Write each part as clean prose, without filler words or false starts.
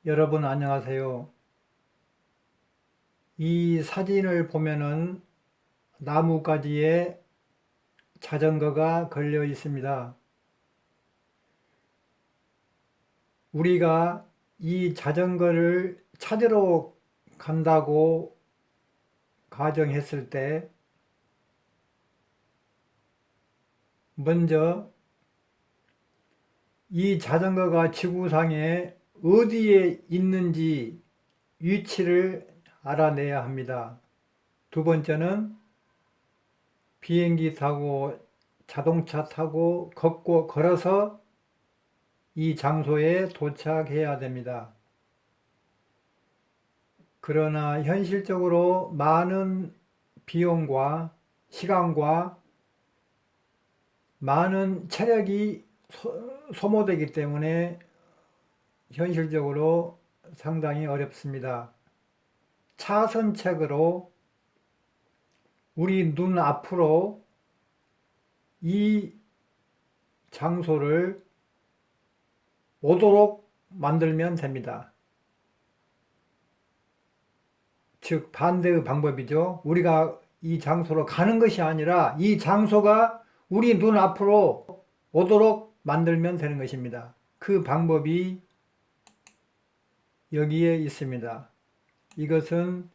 여러분 안녕하세요. 이 사진을 보면은 나뭇가지에 자전거가 걸려 있습니다. 우리가 이 자전거를 찾으러 간다고 가정했을 때 먼저 이 자전거가 지구상에 어디에 있는지 위치를 알아내야 합니다. 두 번째는 비행기 타고 자동차 타고 걷고 걸어서 이 장소에 도착해야 됩니다. 그러나 현실적으로 많은 비용과 시간과 많은 체력이 소모되기 때문에 현실적으로 상당히 어렵습니다. 차선책으로 우리 눈 앞으로 이 장소를 오도록 만들면 됩니다. 즉 반대의 방법이죠. 우리가 이 장소로 가는 것이 아니라 이 장소가 우리 눈 앞으로 오도록 만들면 되는 것입니다. 그 방법이 여기에 있습니다. 이것은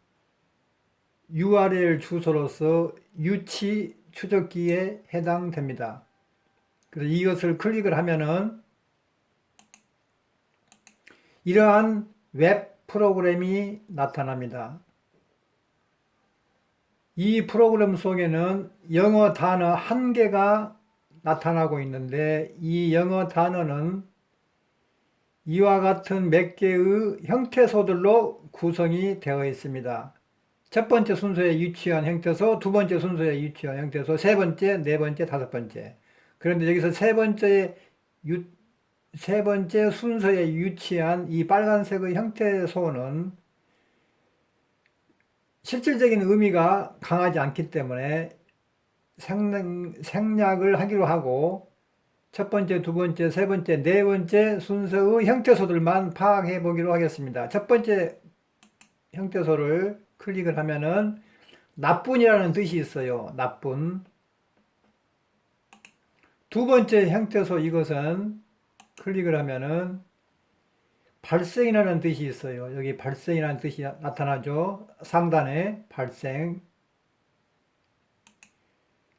URL 주소로서 유치 추적기에 해당됩니다. 그래서 이것을 클릭을 하면은 이러한 웹 프로그램이 나타납니다. 이 프로그램 속에는 영어 단어 한 개가 나타나고 있는데 이 영어 단어는 이와 같은 몇 개의 형태소들로 구성이 되어 있습니다. 첫 번째 순서에 유치한 형태소, 두 번째 순서에 유치한 형태소, 세 번째, 네 번째, 다섯 번째. 그런데 여기서 세 번째 순서에 유치한 이 빨간색의 형태소는 실질적인 의미가 강하지 않기 때문에 생략을 하기로 하고 첫 번째, 두 번째, 세 번째, 네 번째 순서의 형태소들만 파악해 보기로 하겠습니다. 첫 번째 형태소를 클릭을 하면은 나쁜이라는 뜻이 있어요. 나쁜. 두 번째 형태소 이것은 클릭을 하면은 발생이라는 뜻이 있어요. 여기 발생이라는 뜻이 나타나죠. 상단에 발생.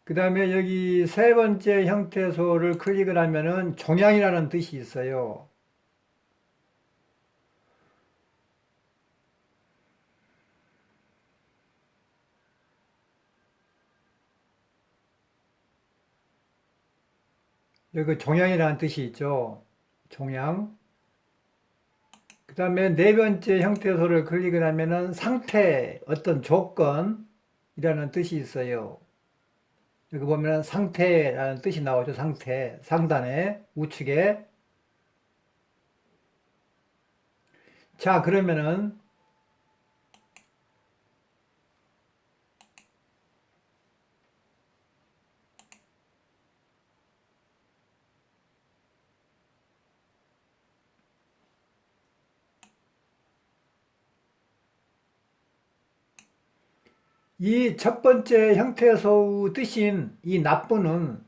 그 다음에 여기 세 번째 형태소를 클릭을 하면은 종양이라는 뜻이 있어요. 여기 종양이라는 뜻이 있죠. 종양. 그 다음에 네 번째 형태소를 클릭을 하면은 상태, 어떤 조건이라는 뜻이 있어요. 여기 보면 상태라는 뜻이 나오죠. 상태. 상단에, 우측에. 자, 그러면은 이 첫 번째 형태소의 뜻인 이 나쁘는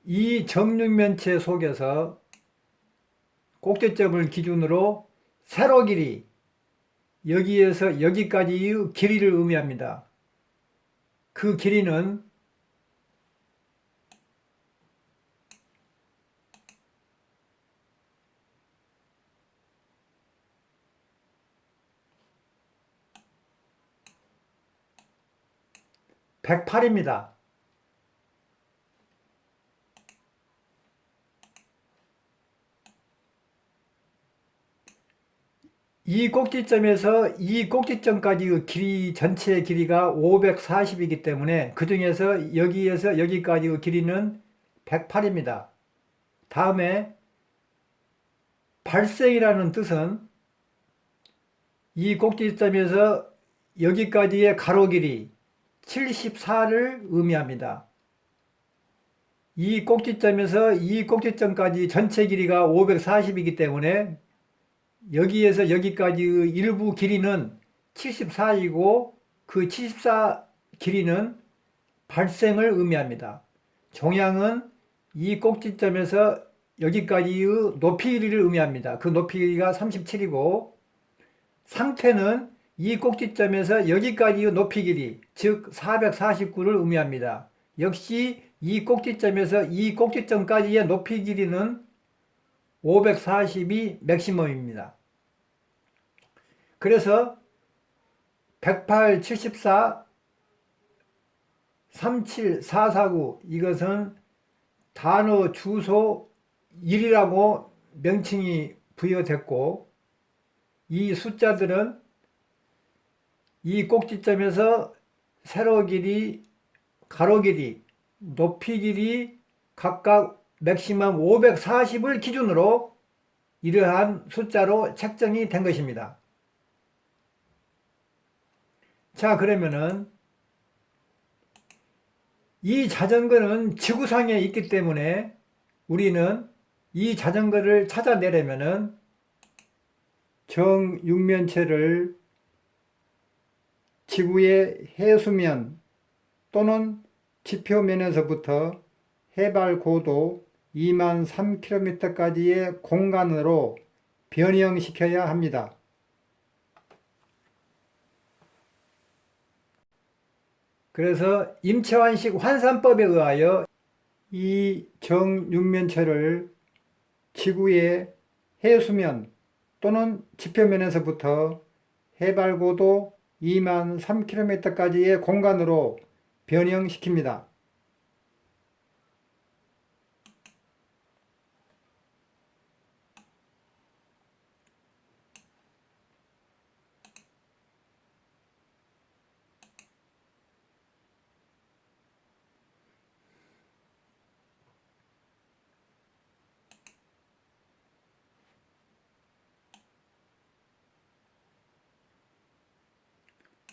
이 정육면체 속에서 꼭지점을 기준으로 세로 길이, 여기에서 여기까지의 길이를 의미합니다. 그 길이는 108입니다. 이 꼭지점에서 이 꼭지점까지의 길이, 전체 길이가 540이기 때문에 그 중에서 여기에서 여기까지의 길이는 108입니다. 다음에 발생이라는 뜻은 이 꼭지점에서 여기까지의 가로 길이 74를 의미합니다. 이 꼭지점에서 이 꼭지점까지 전체 길이가 540이기 때문에 여기에서 여기까지의 일부 길이는 74이고 그 74 길이는 발생을 의미합니다. 종양은 이 꼭지점에서 여기까지의 높이 길이를 의미합니다. 그 높이 길이가 37이고 상태는 이 꼭지점에서 여기까지의 높이 길이, 즉 449를 의미합니다. 역시 이 꼭지점에서 이 꼭지점까지의 높이 길이는 540이 맥시멈입니다. 그래서 108, 74, 37, 449 이것은 단어 주소 1이라고 명칭이 부여됐고 이 숫자들은 이 꼭지점에서 세로 길이, 가로 길이, 높이 길이 각각 맥시멈 540을 기준으로 이러한 숫자로 책정이 된 것입니다. 자, 그러면은 이 자전거는 지구상에 있기 때문에 우리는 이 자전거를 찾아내려면은 정육면체를 지구의 해수면 또는 지표면에서부터 해발 고도 2만 3km까지의 공간으로 변형시켜야 합니다. 그래서 임채완식 환산법에 의하여 이 정육면체를 지구의 해수면 또는 지표면에서부터 해발 고도 2만 3km까지의 공간으로 변형시킵니다.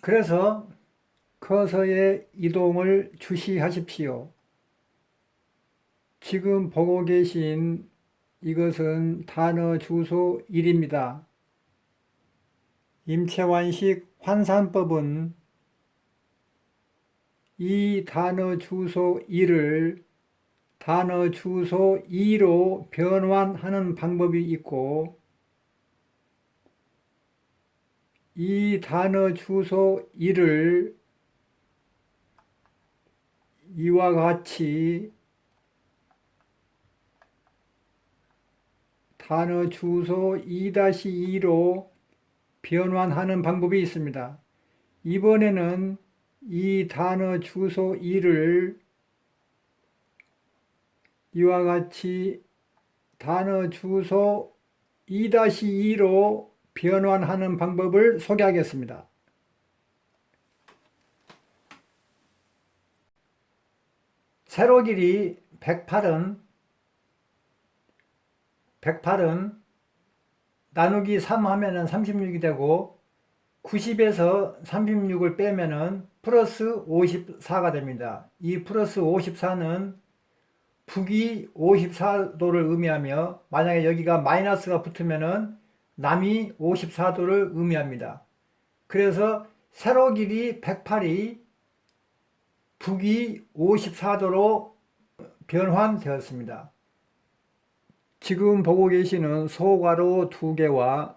그래서 커서의 이동을 주시하십시오. 지금 보고 계신 이것은 단어 주소 1입니다. 임채완식 환산법은 이 단어 주소 1을 단어 주소 2로 변환하는 방법이 있고 이 단어 주소 1을 이와 같이 단어 주소 2-2로 변환하는 방법이 있습니다. 이번에는 이 단어 주소 1을 이와 같이 단어 주소 2-2로 변환하는 방법을 소개하겠습니다. 세로 길이 108은 나누기 3 하면은 36이 되고 90에서 36을 빼면은 플러스 54가 됩니다. 이 플러스 54는 북위 54도를 의미하며 만약에 여기가 마이너스가 붙으면은 남이 54도를 의미합니다. 그래서 세로 길이 108이 북위 54도로 변환되었습니다. 지금 보고 계시는 소괄호 2개와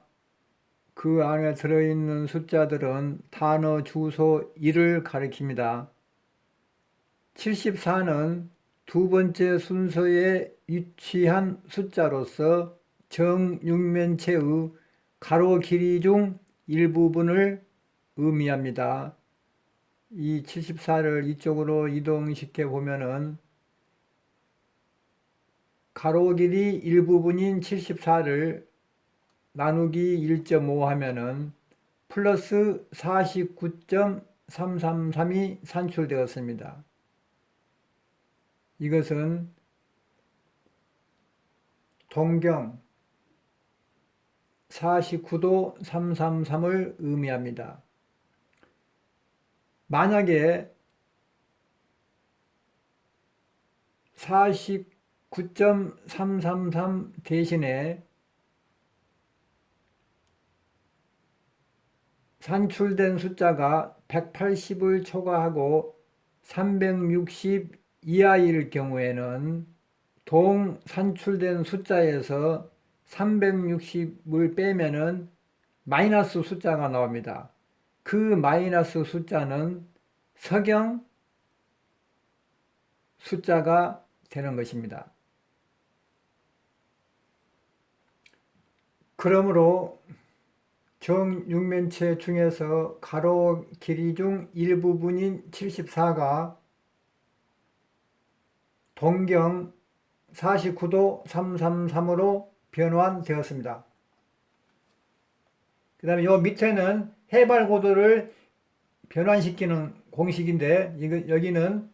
그 안에 들어있는 숫자들은 단어 주소 1을 가리킵니다. 74는 두 번째 순서에 위치한 숫자로서 정육면체의 가로 길이 중 일부분을 의미합니다. 이 74를 이쪽으로 이동시켜 보면은 가로 길이 일부분인 74를 나누기 1.5 하면은 플러스 49.333이 산출되었습니다. 이것은 동경 49도 333을 의미합니다. 만약에 49.333 대신에 산출된 숫자가 180을 초과하고 360 이하일 경우에는 동 산출된 숫자에서 360을 빼면은 마이너스 숫자가 나옵니다. 그 마이너스 숫자는 서경 숫자가 되는 것입니다. 그러므로 정육면체 중에서 가로 길이 중 일부분인 74가 동경 49도 333으로 변환되었습니다. 그 다음에 요 밑에는 해발고도를 변환시키는 공식인데 여기는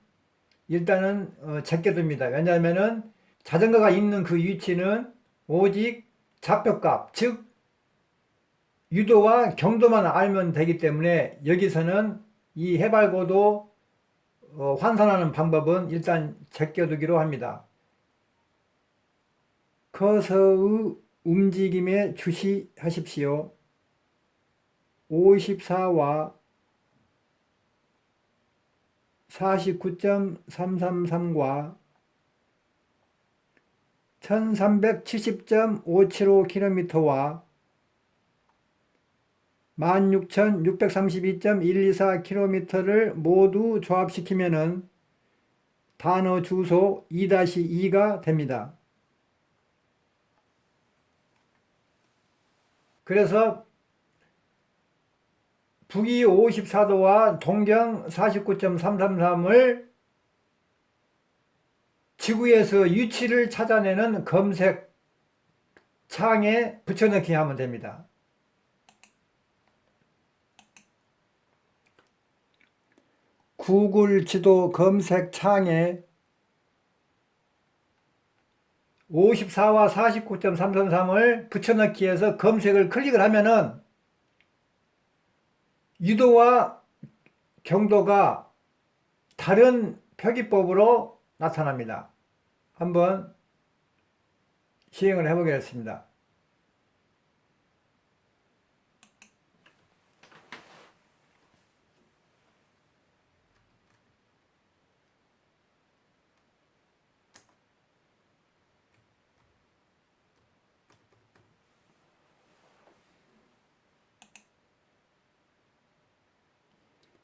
일단은 제껴둡니다. 왜냐하면은 자전거가 있는 그 위치는 오직 좌표값, 즉 유도와 경도만 알면 되기 때문에 여기서는 이 해발고도 환산하는 방법은 일단 제껴두기로 합니다. 커서의 움직임에 주시하십시오. 54와 49.333과 1370.575km와 16,632.124km를 모두 조합시키면은 단어 주소 2-2가 됩니다. 그래서 북위 54도와 동경 49.333을 지구에서 위치를 찾아내는 검색 창에 붙여넣기 하면 됩니다. 구글 지도 검색 창에 54와 49.333을 붙여넣기 해서 검색을 클릭을 하면은 유도와 경도가 다른 표기법으로 나타납니다. 한번 시행을 해보겠습니다.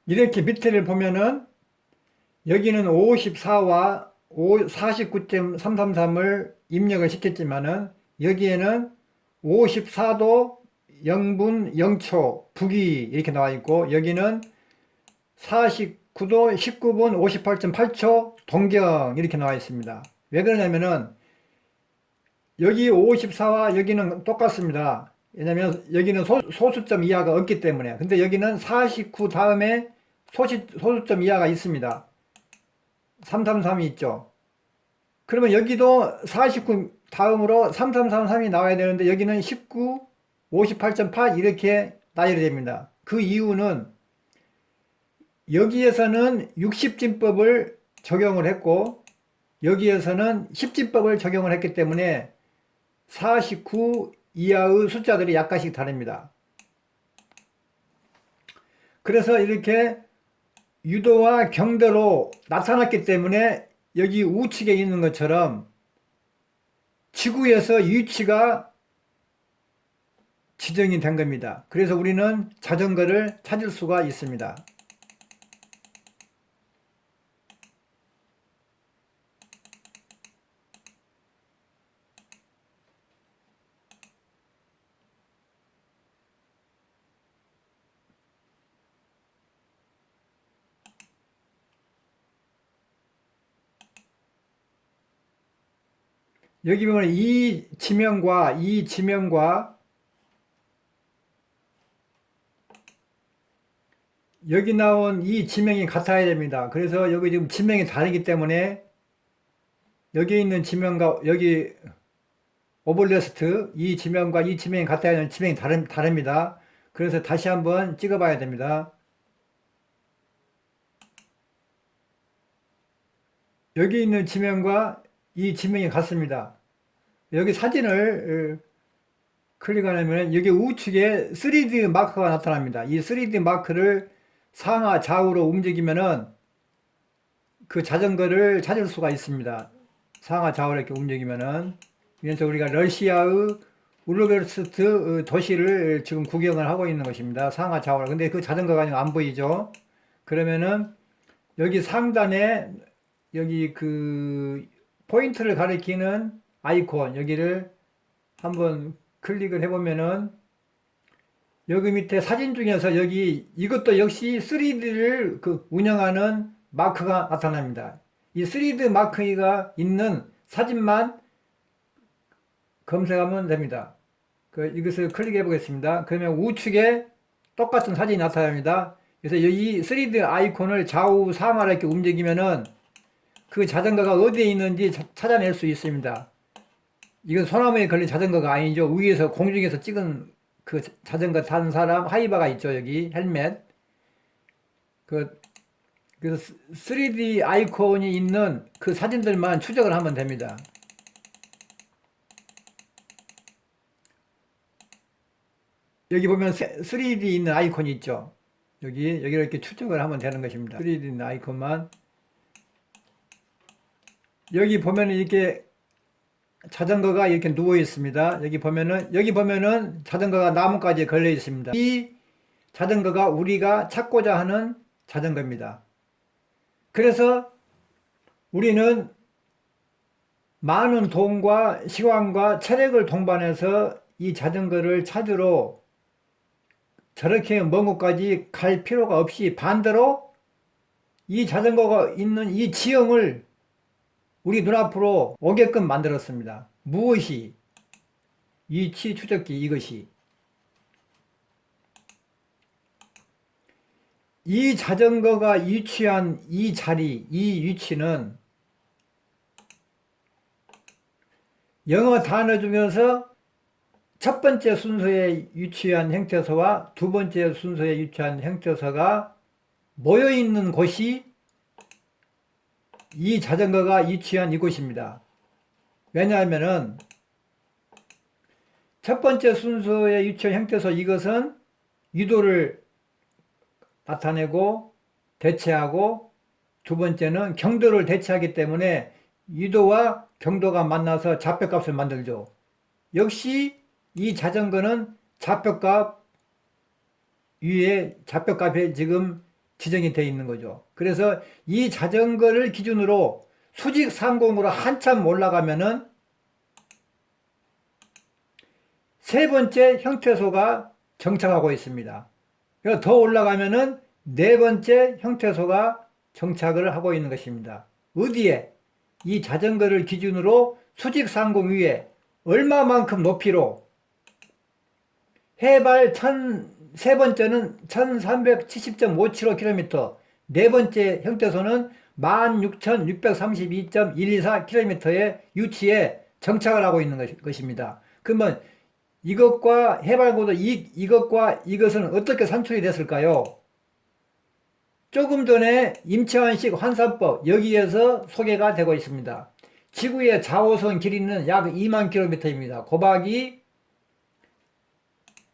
이렇게 밑에를 보면은 여기는 54와 49.333을 입력을 시켰지만은 여기에는 54도 0분 0초 북위 이렇게 나와 있고 여기는 49도 19분 58.8초 동경 이렇게 나와 있습니다. 왜 그러냐면은 여기 54와 여기는 똑같습니다. 왜냐면 여기는 소수점 이하가 없기 때문에. 근데 여기는 49 다음에 소수점 이하가 있습니다. 333이 있죠. 그러면 여기도 49 다음으로 3333이 나와야 되는데 여기는 19, 58.8 이렇게 나열이 됩니다. 그 이유는 여기에서는 60진법을 적용을 했고 여기에서는 10진법을 적용을 했기 때문에 49 이하의 숫자들이 약간씩 다릅니다. 그래서 이렇게 유도와 경도로 나타났기 때문에 여기 우측에 있는 것처럼 지구에서 위치가 지정이 된 겁니다. 그래서 우리는 자전거를 찾을 수가 있습니다. 여기 보면 이 지명과 여기 나온 이 지명이 같아야 됩니다. 그래서 여기 지금 지명이 다르기 때문에 여기 있는 지명과 여기 오블레스트 이 지명과 이 지명이 같아야 하는 지명이 다릅니다. 그래서 다시 한번 찍어 봐야 됩니다. 여기 있는 지명과 이 지명이 같습니다. 여기 사진을 클릭하면 여기 우측에 3D 마크가 나타납니다. 이 3D 마크를 상하 좌우로 움직이면은 그 자전거를 찾을 수가 있습니다. 상하 좌우로 이렇게 움직이면은. 그래서 우리가 러시아의 울루베르스트 도시를 지금 구경을 하고 있는 것입니다. 상하 좌우로. 근데 그 자전거가 안 보이죠? 그러면은 여기 상단에 여기 그 포인트를 가리키는 아이콘 여기를 한번 클릭을 해보면은 여기 밑에 사진 중에서 여기 이것도 역시 3D를 운영하는 마크가 나타납니다. 이 3D 마크가 있는 사진만 검색하면 됩니다. 이것을 클릭해 보겠습니다. 그러면 우측에 똑같은 사진이 나타납니다. 그래서 이 3D 아이콘을 좌우 상하로 이렇게 움직이면은 그 자전거가 어디에 있는지 찾아낼 수 있습니다. 이건 소나무에 걸린 자전거가 아니죠. 위에서 공중에서 찍은 그 자전거 탄 사람 하이바가 있죠. 여기 헬멧. 그래서 3D 아이콘이 있는 그 사진들만 추적을 하면 됩니다. 여기 보면 3D 있는 아이콘이 있죠. 여기를 이렇게 추적을 하면 되는 것입니다. 3D 있는 아이콘만. 여기 보면은 이렇게 자전거가 이렇게 누워 있습니다. 여기 보면은 자전거가 나뭇가지에 걸려 있습니다. 이 자전거가 우리가 찾고자 하는 자전거입니다. 그래서 우리는 많은 돈과 시간과 체력을 동반해서 이 자전거를 찾으러 저렇게 먼 곳까지 갈 필요가 없이 반대로 이 자전거가 있는 이 지형을 우리 눈앞으로 오게끔 만들었습니다. 무엇이? 위치 추적기 이것이. 이 자전거가 위치한 이 자리, 이 위치는 영어 단어 중에서 첫 번째 순서에 위치한 형태소와 두 번째 순서에 위치한 형태소가 모여 있는 곳이 이 자전거가 위치한 이곳입니다. 왜냐하면은 첫 번째 순서에 위치한 형태소 이것은 유도를 나타내고 대체하고 두 번째는 경도를 대체하기 때문에 유도와 경도가 만나서 좌표값을 만들죠. 역시 이 자전거는 좌표값 위에 좌표값에 지금 지정이 되어 있는 거죠. 그래서 이 자전거를 기준으로 수직 상공으로 한참 올라가면은 세 번째 형태소가 정착하고 있습니다. 더 올라가면은 네 번째 형태소가 정착을 하고 있는 것입니다. 어디에? 이 자전거를 기준으로 수직 상공 위에 얼마만큼 높이로 해발 세 번째는 1370.575km, 네 번째 형태소는 16,632.124km의 유치에 정착을 하고 있는 것입니다. 그러면 이것과 해발고도 이것과 이것은 어떻게 산출이 됐을까요? 조금 전에 임채환식 환산법 여기에서 소개가 되고 있습니다. 지구의 자오선 길이는 약 2만 km입니다. 곱하기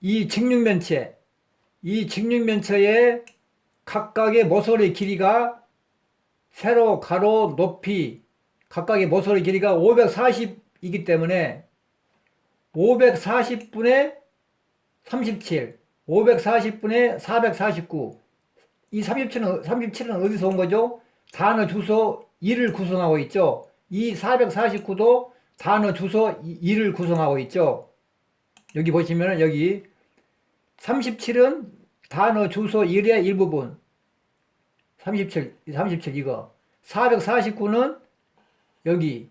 이 직육면체의 각각의 모서리 길이가 세로, 가로, 높이 각각의 모서리 길이가 540이기 때문에 540분의 37, 540분의 449. 이 37은 어디서 온 거죠? 단어 주소 2를 구성하고 있죠. 이 449도 단어 주소 2를 구성하고 있죠. 여기 보시면 여기 37은 단어 주소 1의 일부분. 37 이거. 449는 여기.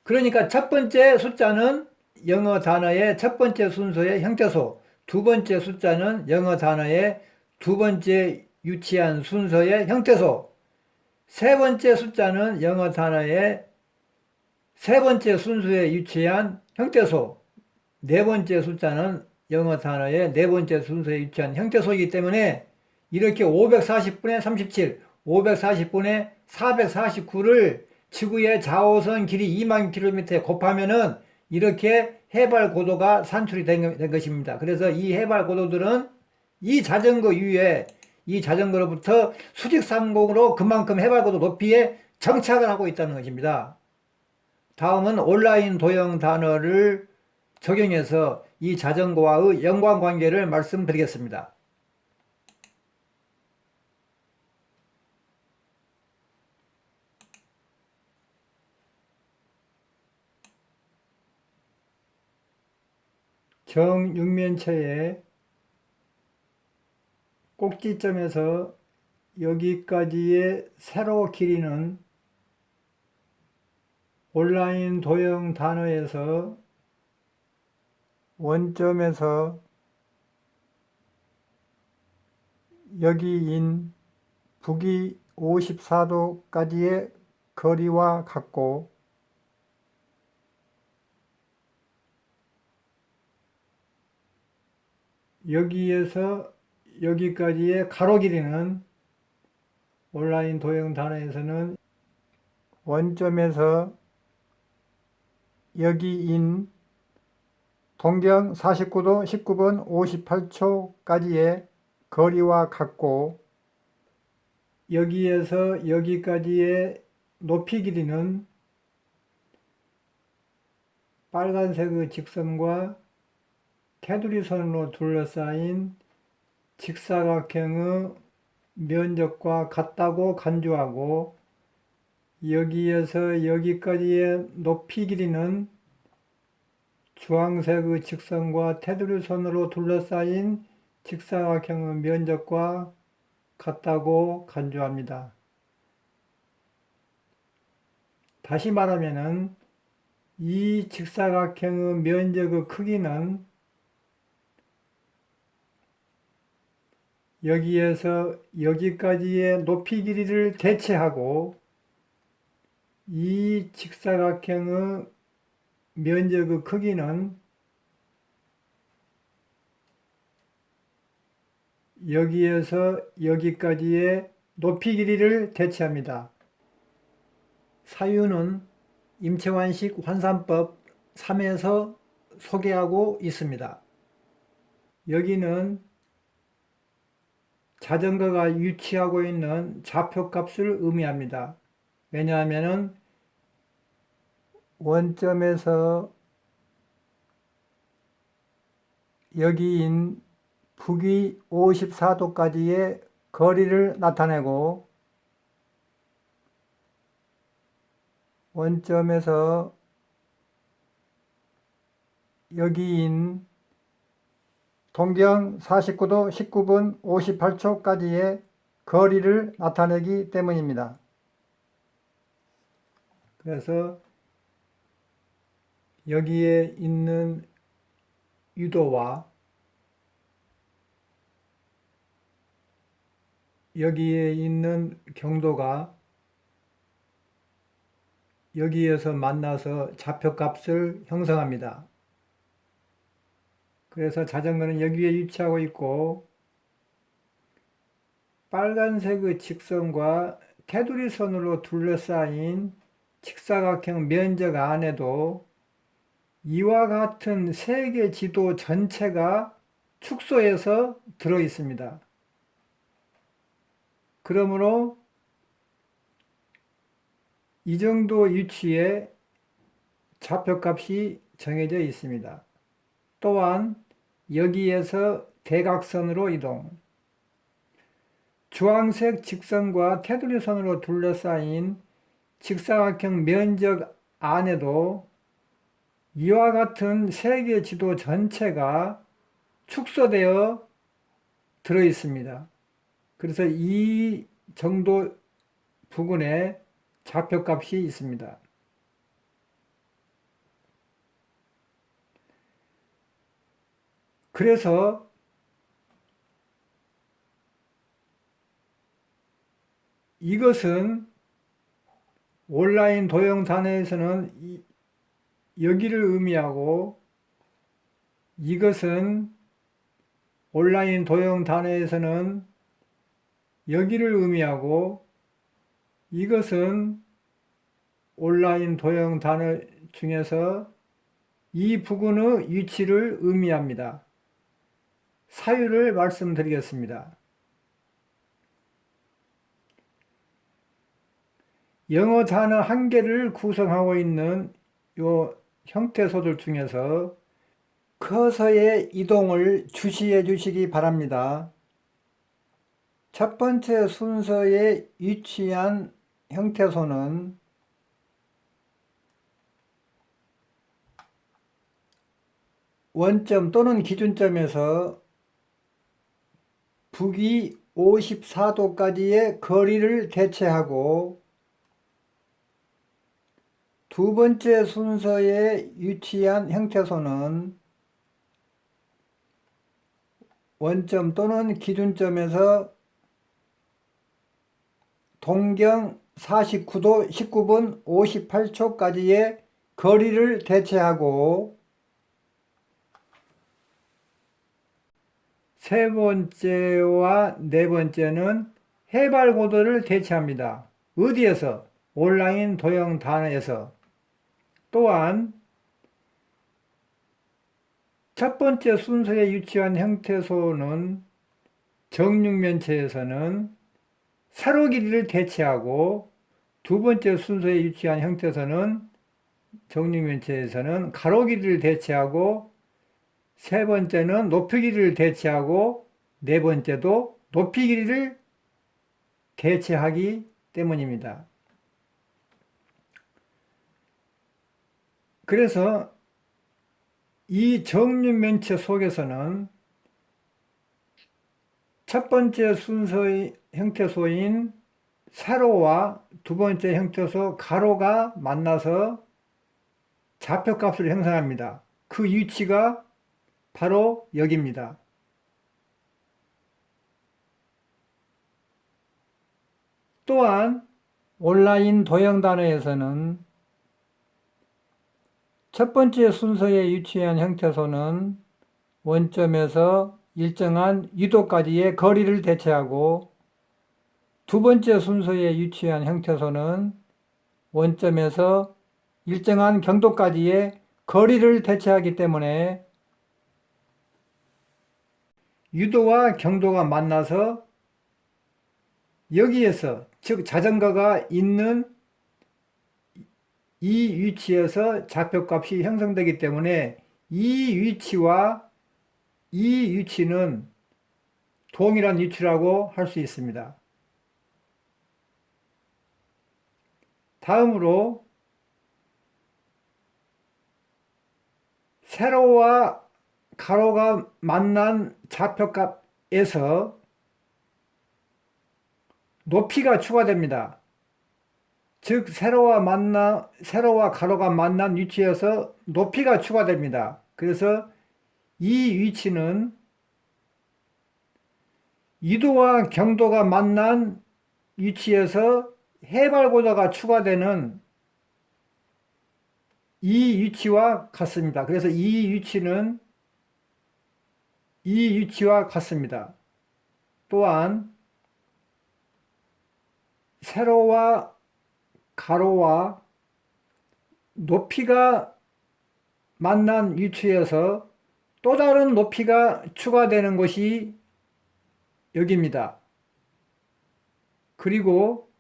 그러니까 첫 번째 숫자는 영어 단어의 첫 번째 순서의 형태소, 두 번째 숫자는 영어 단어의 두 번째 유치한 순서의 형태소, 세 번째 숫자는 영어 단어의 세 번째 순서에 유치한 형태소, 네 번째 숫자는 영어 단어의 네 번째 순서에 유치한 형태소이기 때문에 이렇게 540분의 37, 540분의 449를 지구의 자오선 길이 2만 킬로미터에 곱하면은 이렇게 해발 고도가 산출이 된 것입니다. 그래서 이 해발 고도들은 이 자전거 위에 이 자전거로부터 수직상공으로 그만큼 해발 고도 높이에 정착을 하고 있다는 것입니다. 다음은 온라인 도형 단어를 적용해서 이 자전거와의 연관관계를 말씀드리겠습니다. 정육면체의 꼭지점에서 여기까지의 세로 길이는 온라인 도형 단어에서 원점에서 여기인 북위 54도까지의 거리와 같고 여기에서 여기까지의 가로 길이는 온라인 도형 단어에서는 원점에서 여기인 동경 49도 19분 58초까지의 거리와 같고 여기에서 여기까지의 높이 길이는 빨간색의 직선과 테두리선으로 둘러싸인 직사각형의 면적과 같다고 간주하고 여기에서 여기까지의 높이 길이는 주황색의 직선과 테두리선으로 둘러싸인 직사각형의 면적과 같다고 간주합니다. 다시 말하면 이 직사각형의 면적의 크기는 여기에서 여기까지의 높이 길이를 대체하고 이 직사각형의 면적의 크기는 여기에서 여기까지의 높이 길이를 대체합니다. 사유는 임채완식 환산법 3에서 소개하고 있습니다. 여기는 자전거가 위치하고 있는 좌표값을 의미합니다. 왜냐하면 원점에서 여기인 북위 54도까지의 거리를 나타내고 원점에서 여기인 동경 49도 19분 58초까지의 거리를 나타내기 때문입니다. 그래서 여기에 있는 유도와 여기에 있는 경도가 여기에서 만나서 좌표값을 형성합니다. 그래서 자전거는 여기에 위치하고 있고 빨간색의 직선과 테두리선으로 둘러싸인 직사각형 면적 안에도 이와 같은 세계 지도 전체가 축소해서 들어 있습니다. 그러므로 이 정도 위치에 좌표값이 정해져 있습니다. 또한 여기에서 대각선으로 이동, 주황색 직선과 테두리선으로 둘러싸인 직사각형 면적 안에도 이와 같은 세계 지도 전체가 축소되어 들어 있습니다. 그래서 이 정도 부근에 좌표값이 있습니다. 그래서 이것은 온라인 도형 단어에서는 여기를 의미하고 이것은 온라인 도형 단어에서는 여기를 의미하고 이것은 온라인 도형 단어 중에서 이 부근의 위치를 의미합니다. 사유를 말씀드리겠습니다. 영어 단어 한 개를 구성하고 있는 요 형태소들 중에서 커서의 이동을 주시해 주시기 바랍니다. 첫 번째 순서에 위치한 형태소는 원점 또는 기준점에서 북위 54도까지의 거리를 대체하고 두 번째 순서에 위치한 형태소는 원점 또는 기준점에서 동경 49도 19분 58초까지의 거리를 대체하고 세 번째와 네 번째는 해발 고도를 대체합니다. 어디에서? 온라인 도형 단어에서. 또한 첫 번째 순서에 위치한 형태소는 정육면체에서는 세로 길이를 대체하고 두 번째 순서에 위치한 형태소는 정육면체에서는 가로 길이를 대체하고 세 번째는 높이 길이를 대체하고 네 번째도 높이 길이를 대체하기 때문입니다. 그래서 이 정육면체 속에서는 첫 번째 순서의 형태소인 세로와 두 번째 형태소 가로가 만나서 좌표값을 형성합니다. 그 위치가 바로 여기입니다. 또한 온라인 도형 단어에서는 첫 번째 순서에 위치한 형태소는 원점에서 일정한 위도까지의 거리를 대체하고 두 번째 순서에 위치한 형태소는 원점에서 일정한 경도까지의 거리를 대체하기 때문에 유도와 경도가 만나서 여기에서 즉 자전거가 있는 이 위치에서 좌표값이 형성되기 때문에 이 위치와 이 위치는 동일한 위치라고 할 수 있습니다. 다음으로 세로와 가로가 만난 좌표값에서 높이가 추가됩니다. 즉 세로와 가로가 만난 위치에서 높이가 추가됩니다. 그래서 이 위치는 이도와 경도가 만난 위치에서 해발고도가 추가되는 이 위치와 같습니다. 그래서 이 위치는 이 위치와 같습니다. 또한 세로와 가로와 높이가 만난 위치에서 또 다른 높이가 추가되는 것이 여기입니다. 그리고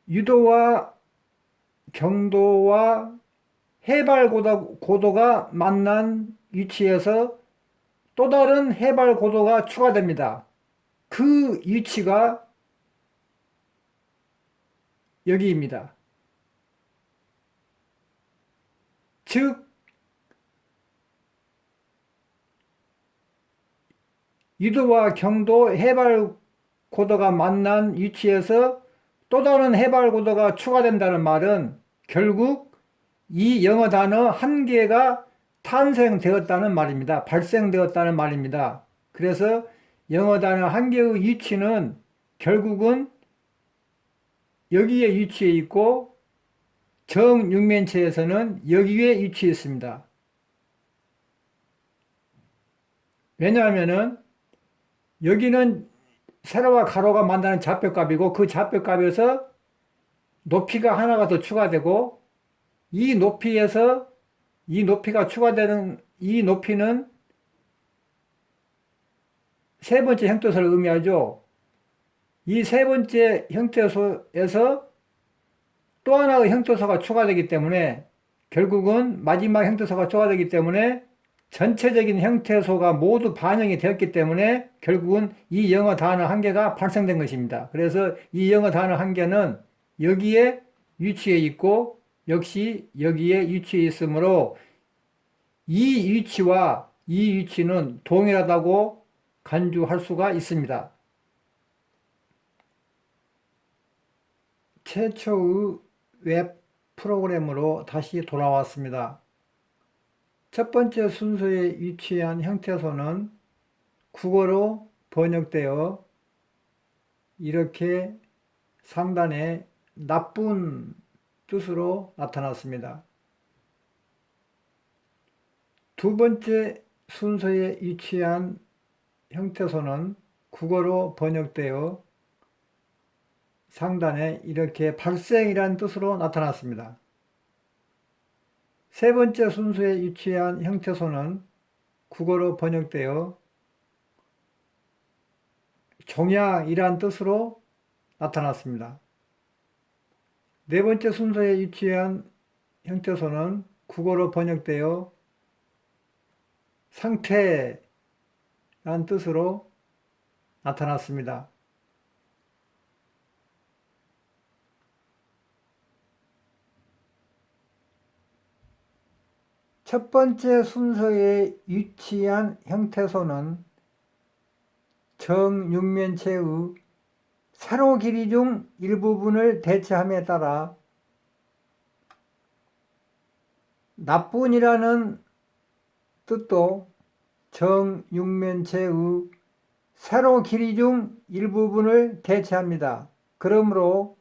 유도와 경도와 해발 고도가 만난 위치에서 또 다른 해발 고도가 추가됩니다. 그 위치가 여기입니다. 즉 유도와 경도 해발 고도가 만난 위치에서 또 다른 해발 고도가 추가된다는 말은 결국 이 영어 단어 한 개가 탄생되었다는 말입니다. 발생되었다는 말입니다. 그래서 영어 단어 한 개의 위치는 결국은 여기에 위치해 있고 정육면체에서는 여기에 위치해 있습니다. 왜냐하면은 여기는 세로와 가로가 만나는 좌표값이고 그 좌표값에서 높이가 하나가 더 추가되고 이 높이에서 이 높이가 추가되는 이 높이는 세 번째 형태소를 의미하죠. 이 세 번째 형태소에서 또 하나의 형태소가 추가되기 때문에 결국은 마지막 형태소가 추가되기 때문에 전체적인 형태소가 모두 반영이 되었기 때문에 결국은 이 영어 단어 한 개가 발생된 것입니다. 그래서 이 영어 단어 한 개는 여기에 위치해 있고 역시 여기에 위치해 있으므로 이 위치와 이 위치는 동일하다고 간주할 수가 있습니다. 최초의 웹 프로그램으로 다시 돌아왔습니다. 첫 번째 순서에 위치한 형태소는 국어로 번역되어 이렇게 상단에 나쁜 뜻으로 나타났습니다. 두 번째 순서에 위치한 형태소는 국어로 번역되어 상단에 이렇게 발생이라는 뜻으로 나타났습니다. 세 번째 순서에 위치한 형태소는 국어로 번역되어 종양이란 뜻으로 나타났습니다. 네 번째 순서에 위치한 형태소는 국어로 번역되어 상태란 뜻으로 나타났습니다. 첫 번째 순서에 위치한 형태소는 정육면체의 세로 길이 중 일부분을 대체함에 따라 나쁜이라는 뜻도 정육면체의 세로 길이 중 일부분을 대체합니다. 그러므로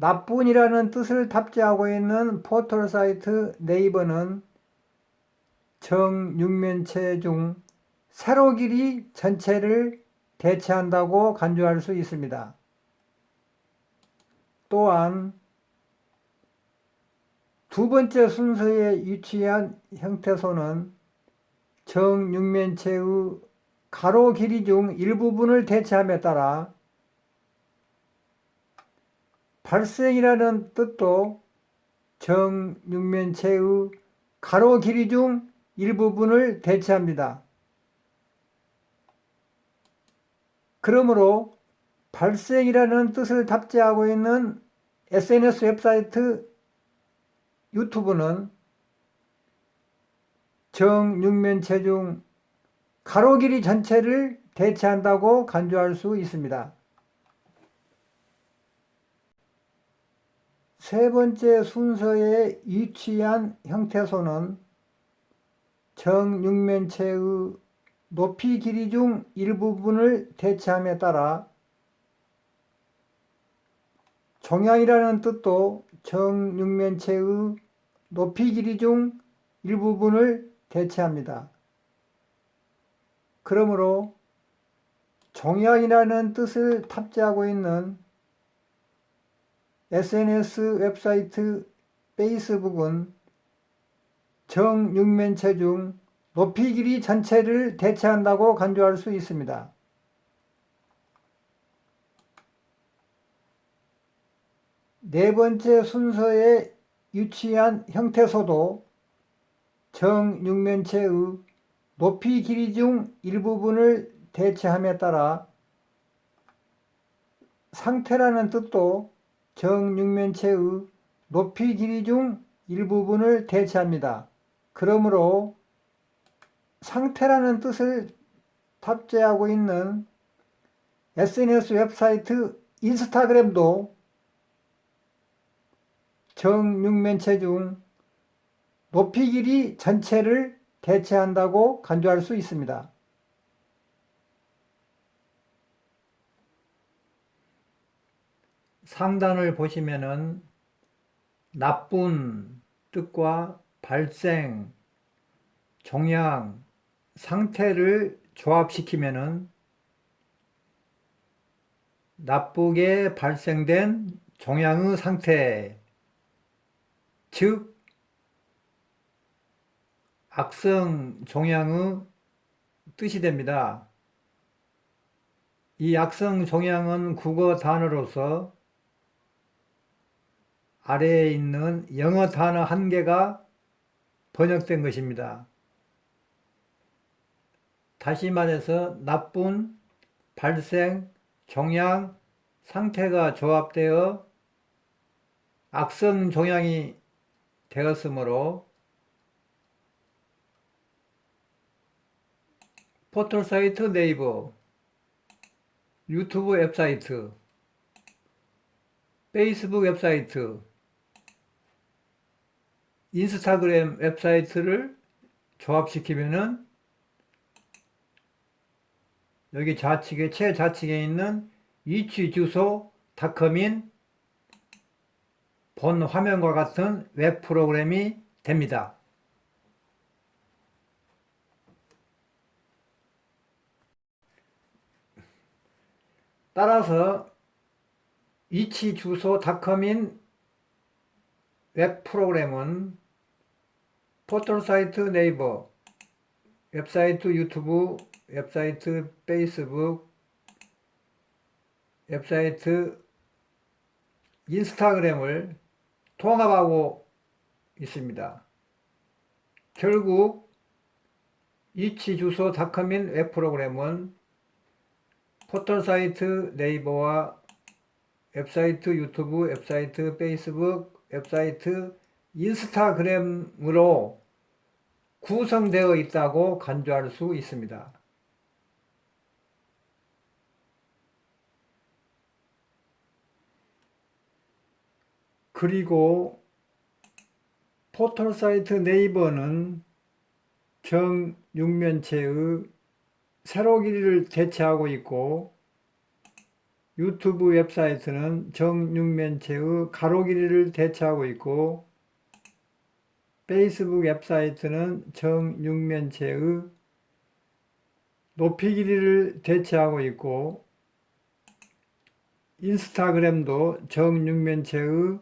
나쁜이라는 뜻을 탑재하고 있는 포털 사이트 네이버는 정육면체 중 세로 길이 전체를 대체한다고 간주할 수 있습니다. 또한 두 번째 순서에 위치한 형태소는 정육면체의 가로 길이 중 일부분을 대체함에 따라 발생이라는 뜻도 정육면체의 가로 길이 중 일부분을 대체합니다. 그러므로 발생이라는 뜻을 탑재하고 있는 SNS 웹사이트 유튜브는 정육면체 중 가로 길이 전체를 대체한다고 간주할 수 있습니다. 세 번째 순서에 위치한 형태소는 정육면체의 높이 길이 중 일부분을 대체함에 따라 종양이라는 뜻도 정육면체의 높이 길이 중 일부분을 대체합니다. 그러므로 종양이라는 뜻을 탑재하고 있는 SNS 웹사이트 페이스북은 정육면체 중 높이 길이 전체를 대체한다고 간주할 수 있습니다. 네 번째 순서에 위치한 형태소도 정육면체의 높이 길이 중 일부분을 대체함에 따라 상태라는 뜻도 정육면체의 높이 길이 중 일부분을 대체합니다. 그러므로 상태라는 뜻을 탑재하고 있는 SNS 웹사이트 인스타그램도 정육면체 중 높이 길이 전체를 대체한다고 간주할 수 있습니다. 상단을 보시면은 나쁜 뜻과 발생, 종양, 상태를 조합시키면은 나쁘게 발생된 종양의 상태, 즉 악성 종양의 뜻이 됩니다. 이 악성 종양은 국어 단어로서 아래에 있는 영어 단어 한 개가 번역된 것입니다. 다시 말해서 나쁜, 발생, 종양, 상태가 조합되어 악성 종양이 되었으므로 포털사이트 네이버, 유튜브 웹사이트, 페이스북 웹사이트, 인스타그램 웹사이트를 조합시키면은 여기 좌측에 최좌측에 있는 위치 주소 닷컴인 본 화면과 같은 웹 프로그램이 됩니다. 따라서 위치 주소 닷컴인 웹 프로그램은 포털사이트 네이버, 웹사이트 유튜브, 웹사이트 페이스북, 웹사이트 인스타그램을 통합하고 있습니다. 결국 위치 주소 닷컴인 웹 프로그램은 포털사이트 네이버와 웹사이트 유튜브, 웹사이트 페이스북, 웹사이트 인스타그램으로 구성되어 있다고 간주할 수 있습니다. 그리고 포털사이트 네이버는 정육면체의 세로 길이를 대체하고 있고 유튜브 웹사이트는 정육면체의 가로 길이를 대체하고 있고 페이스북 웹사이트는 정육면체의 높이 길이를 대체하고 있고 인스타그램도 정육면체의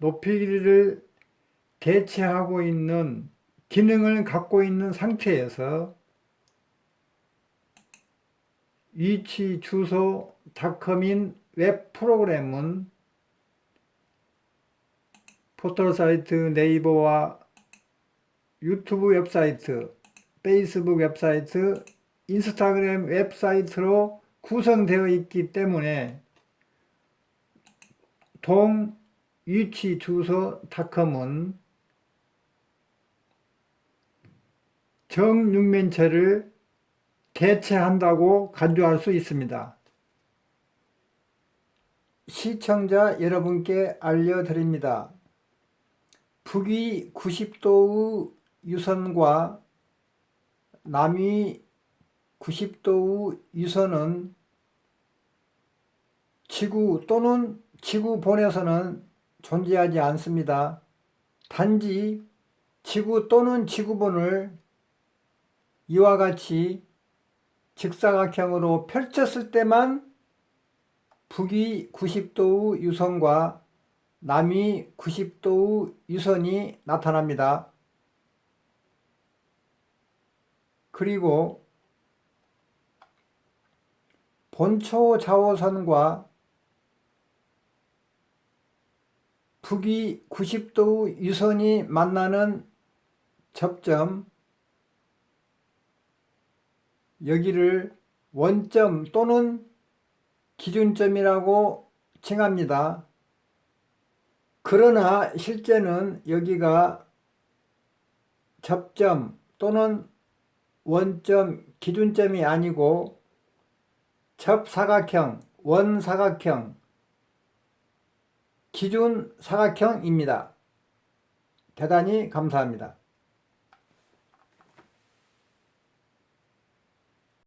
높이 길이를 대체하고 있는 기능을 갖고 있는 상태에서 위치 주소 닷컴인 웹 프로그램은 포털사이트 네이버와 유튜브 웹사이트, 페이스북 웹사이트, 인스타그램 웹사이트로 구성되어 있기 때문에 동 위치 주소 닷컴은 정육면체를 대체한다고 간주할 수 있습니다. 시청자 여러분께 알려드립니다. 북위 90도의 유선과 남위 90도의 유선은 지구 또는 지구본에서는 존재하지 않습니다. 단지 지구 또는 지구본을 이와 같이 직사각형으로 펼쳤을 때만 북위 90도의 유선과 남위 90도의 유선이 나타납니다. 그리고 본초 자오선과 북위 90도의 유선이 만나는 접점, 여기를 원점 또는 기준점이라고 칭합니다. 그러나 실제는 여기가 접점 또는 원점, 기준점이 아니고 접사각형, 원사각형, 기준사각형입니다. 대단히 감사합니다.